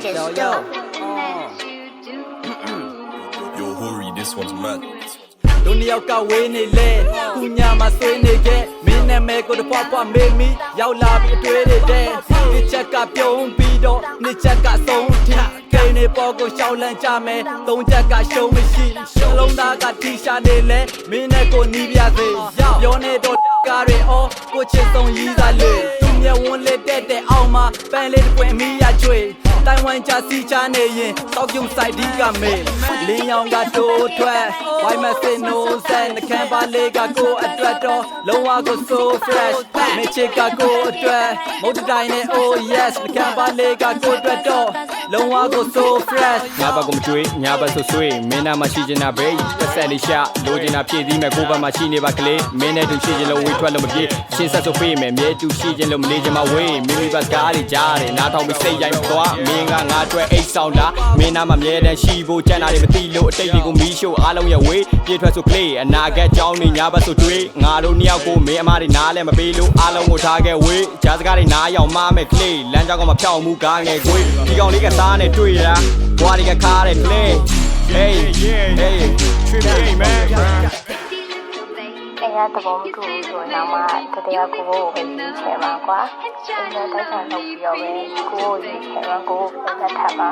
Yo, hurry, this one's mad. လူနှစ်ယောက်ကဝေးနေလေသူညာမှာဆွေးနေခဲ့မင်းနဲ့မဲကိုတပွားပွားမေးမိရောက်လာပြီးအတွေ့တွေတဲ့တစ်ချက်ကပြုံးပြီးတော့နှစ်ချက်ကဆုံးထကိန်းနေပေါ်ကိုရှောက်လန့်ကြမယ်သုံးချက်ကရှုံးမရှိလုံးသားကတီရှာနေလေမင်းနဲ့ကိုနီးပြစေပြောနေတော့ကားတွေအော်ကိုချစ်ဆုံးရီးစားလေသူမျက်ဝန်းလေးတက်တဲ့အောက်မှာပန်းလေးတစ်ပွင့်မီးရချွေတိုင်ဝမ်ချစီချနေရင်တောက်ပြုံးဆိုင်ဒီကမေလင်းရောင်ကတိုးထွက်ဝိုင်းမစင်နိုးဆန်နှကမ်းပါလေးကကိုအတွက်တော့လုံးဝကို so fresh မချစ်ကကိုအတွက်မုတ်တိုင်နဲ့ oh yes နှကမ်းပါလေးကကိုအတွက်တော့လုံးဝကို so fresh ငါဘက်ကမကျွေးညာဘက်ဆိုဆွေးမင်းနာမရှိချင်တာဘေးတစ်ဆက်လေးရှာလိုချင်တာဖြည့်သီးမဲ့ကိုဘက်မှာရှိနေပါကလေးမင်းနဲ့တူရှိချင်လို့ဝေးထွက်လို့မပြေရှင်းဆက်ဆိုပေးမယ်မြဲတူရှိချင်လို့မလေးချင်မဝေးမိမိဘက်ကားတွေကြားတယ်နားထောင်ပြီးစိတ်ရိုက်သွားမင်းကငါအတွက်အိတ်ဆောင်တာမင်းနာမှာမြဲတမ်းရှိဖို့ကြံတာတွေမသိလို့အတိတ်တွေကိုမီးရှို့အားလုံးရဲ့ဝေးပြေထွက်ဆိုကလေးအနာဂတ်ကြောင်းနေညာဘက်ဆိုတွေးငါတို့နှစ်ယောက်ကိုမင်းအမတွေနားလဲမပေးလို့အားလုံးကိုထားခဲ့ဝေးဂျာစကားတွေနားရောက်မှမဲ့ကလေးလမ်းကြောင်းကမဖြောင်းမှုကားငယ်ကိုဒီကောင်လေးကသားနဲ့တွေ့တာဘွားတွေကခါတဲ့ကလေး hey hey trip hey man အဲ့ရတဘောမတူဘူးဆိုရင်မှတကယ်ကိုကိုပဲရေးချင်ပါကွာဒီလိုတိုက်ဆိုင်လုပ်ပြီးတော့ပဲကိုကိုရေးချင်ပါကိုကိုပဲထပ်ပါ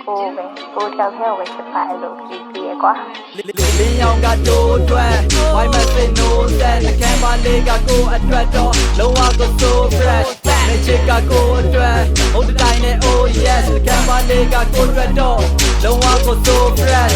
ကိုပဲကိုတောက်ထဲကိုချစ်ပါလို့ပြီးပြီကွာလင်းရောင်ကတိုးထွက်ဝိုင်းမစင်နိုးဆန်နှကမ်းပါလေးကကိုအတွက်တော့လုံးဝကို so fresh မချစ်ကကိုအတွက်မုတ်တိုင်နဲ့ oh yes နှကမ်းပါလေးကကိုအတွက်တော့လုံးဝကို so fresh